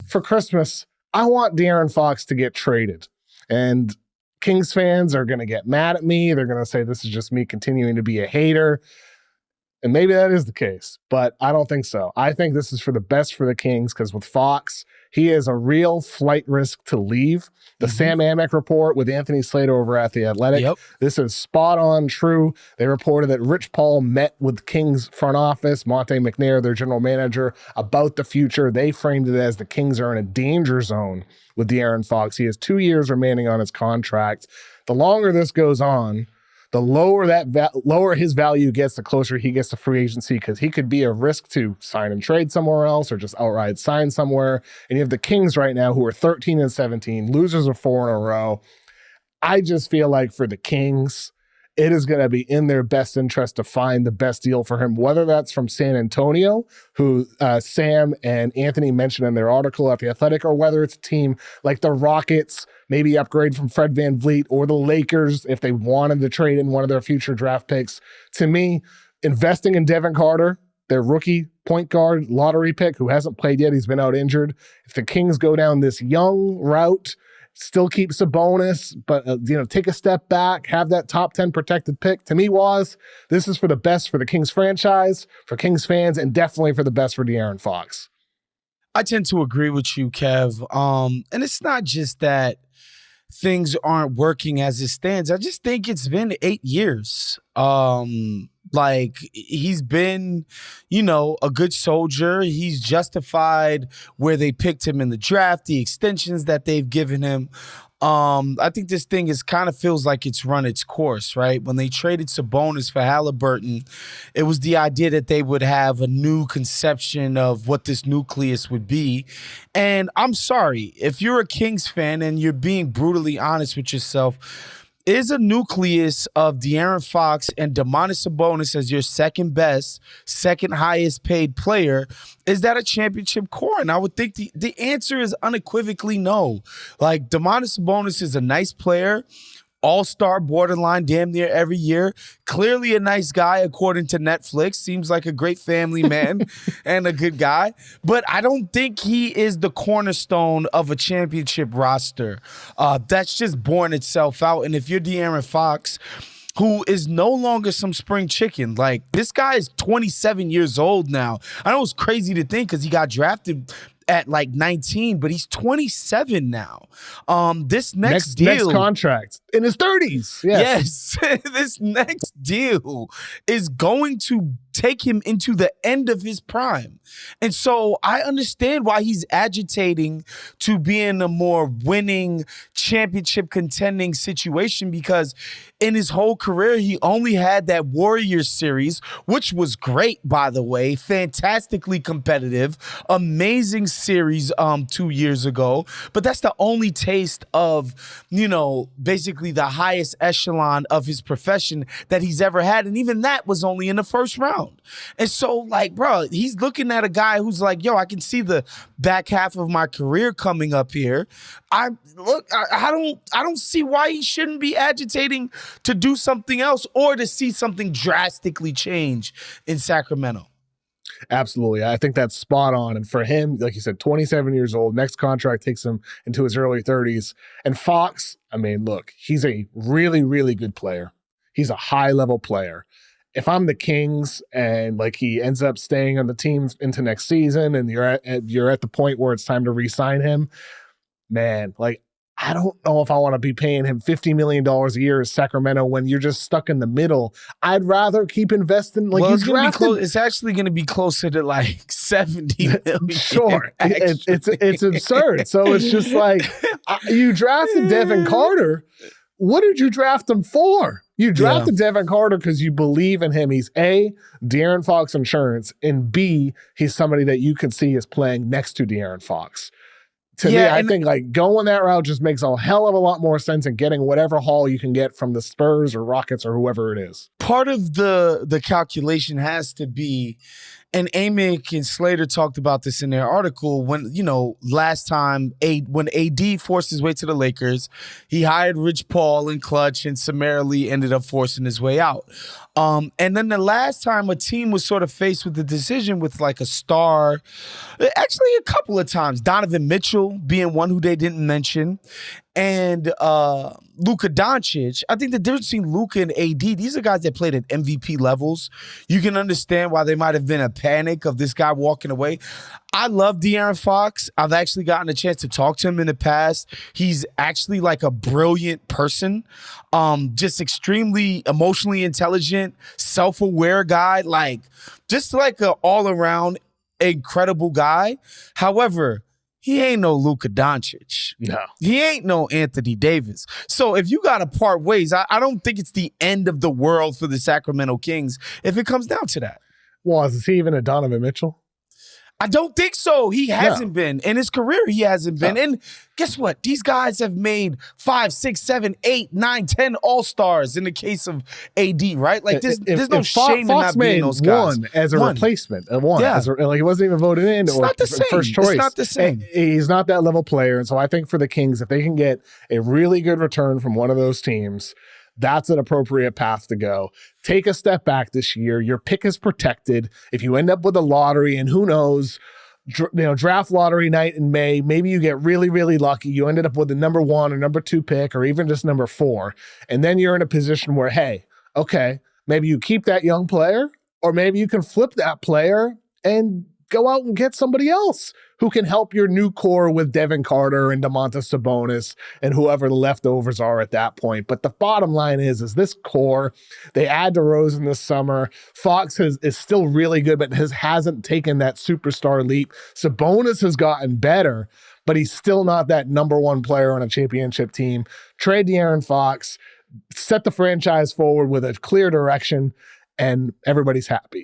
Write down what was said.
for Christmas, I want DeAaron Fox to get traded. And Kings fans are going to get mad at me. They're going to say this is just me continuing to be a hater. And maybe that is the case, but I don't think so. I think this is for the best for the Kings because with Fox, he is a real flight risk to leave. The Sam Amick report with Anthony Slater over at The Athletic. Yep. This is spot on true. They reported that Rich Paul met with the Kings front office, Monte McNair, their general manager, about the future. They framed it as the Kings are in a danger zone with DeAaron Fox. He has 2 years remaining on his contract. The longer this goes on, the lower his value gets, the closer he gets to free agency because he could be a risk to sign and trade somewhere else or just outright sign somewhere. And you have the Kings right now who are 13-17, losers of 4 in a row. I just feel like for the Kings, it is going to be in their best interest to find the best deal for him, whether that's from San Antonio, who Sam and Anthony mentioned in their article at The Athletic, or whether it's a team like the Rockets, maybe upgrade from Fred VanVleet, or the Lakers if they wanted to trade in one of their future draft picks. To me, investing in Devin Carter, their rookie point guard lottery pick who hasn't played yet, he's been out injured. If the Kings go down this young route, still keep Sabonis, but take a step back, have that top 10 protected pick. To me, this is for the best for the Kings franchise, for Kings fans, and definitely for the best for DeAaron Fox. I tend to agree with you, Kev. And it's not just that things aren't working as it stands. I just think it's been 8 years. He's been, a good soldier. He's justified where they picked him in the draft, the extensions that they've given him. I think this thing feels like it's run its course, right? When they traded Sabonis for Halliburton, it was the idea that they would have a new conception of what this nucleus would be. And I'm sorry, if you're a Kings fan and you're being brutally honest with yourself, is a nucleus of De'Aaron Fox and Domantas Sabonis as your second best, second highest paid player, is that a championship core? And I would think the answer is unequivocally no. Like, Domantas Sabonis is a nice player, all-star borderline damn near every year. Clearly a nice guy, according to Netflix. Seems like a great family man and a good guy. But I don't think he is the cornerstone of a championship roster. That's just borne itself out. And if you're De'Aaron Fox, who is no longer some spring chicken. Like, this guy is 27 years old now. I know it's crazy to think because he got drafted at 19, but he's 27 now. This next deal, next contract in his 30s. Yes. This next deal is going to take him into the end of his prime. And so I understand why he's agitating to be in a more winning, championship contending situation, because in his whole career, he only had that Warriors series, which was great, by the way, fantastically competitive, amazing series 2 years ago. But that's the only taste of, basically the highest echelon of his profession that he's ever had. And even that was only in the first round. And so, bro, he's looking at a guy who's like, yo, I can see the back half of my career coming up here. I don't see why he shouldn't be agitating to do something else or to see something drastically change in Sacramento. Absolutely. I think that's spot on. And for him, like you said, 27 years old, next contract takes him into his early 30s. And Fox, look, he's a really, really good player. He's a high-level player. If I'm the Kings and he ends up staying on the team into next season and you're at the point where it's time to re-sign him, man, I don't know if I want to be paying him $50 million a year as Sacramento when you're just stuck in the middle. I'd rather keep investing. It's actually going to be closer to 70 million. Sure. It's absurd. So it's just you drafted Devin Carter. What did you draft him for? You drafted Devin Carter because you believe in him. He's A, De'Aaron Fox insurance, and B, he's somebody that you can see is playing next to De'Aaron Fox. To me, I think going that route just makes a hell of a lot more sense in getting whatever haul you can get from the Spurs or Rockets or whoever it is. Part of the calculation has to be, And Amick and Slater talked about this in their article when, last time when AD forced his way to the Lakers, he hired Rich Paul in clutch and summarily ended up forcing his way out. And then the last time a team was sort of faced with the decision with like a star, actually a couple of times, Donovan Mitchell being one who they didn't mention, and Luka Doncic. I think the difference between Luka and AD, these are guys that played at MVP levels. You can understand why there might have been a panic of this guy walking away. I love De'Aaron Fox. I've actually gotten a chance to talk to him in the past. He's actually like a brilliant person, just extremely emotionally intelligent, self-aware guy, just like an all-around incredible guy. However, he ain't no Luka Doncic. No. He ain't no Anthony Davis. So if you got to part ways, I don't think it's the end of the world for the Sacramento Kings if it comes down to that. Well, is he even a Donovan Mitchell? I don't think so. He hasn't been. In his career, he hasn't been. And guess what? These guys have made 5, 6, 7, 8, 9, 10 All-Stars in the case of AD, right? Like, there's no shame in not being those guys. One as a replacement. One. Yeah. He wasn't even voted in It's or not the same. first choice. It's not the same. He's not that level player. And so I think for the Kings, if they can get a really good return from one of those teams, that's an appropriate path to go. Take a step back this year. Your pick is protected. If you end up with a lottery, and who knows, draft lottery night in May, maybe you get really, really lucky. You ended up with the number 1 or number 2 pick, or even just number 4. And then you're in a position where, hey, okay, maybe you keep that young player, or maybe you can flip that player and go out and get somebody else who can help your new core with Devin Carter and Domantas Sabonis and whoever the leftovers are at that point. But the bottom line is this core, they add DeRozan this summer. Fox is still really good, but hasn't taken that superstar leap. Sabonis has gotten better, but he's still not that number 1 player on a championship team. Trade De'Aaron Fox, set the franchise forward with a clear direction, and everybody's happy.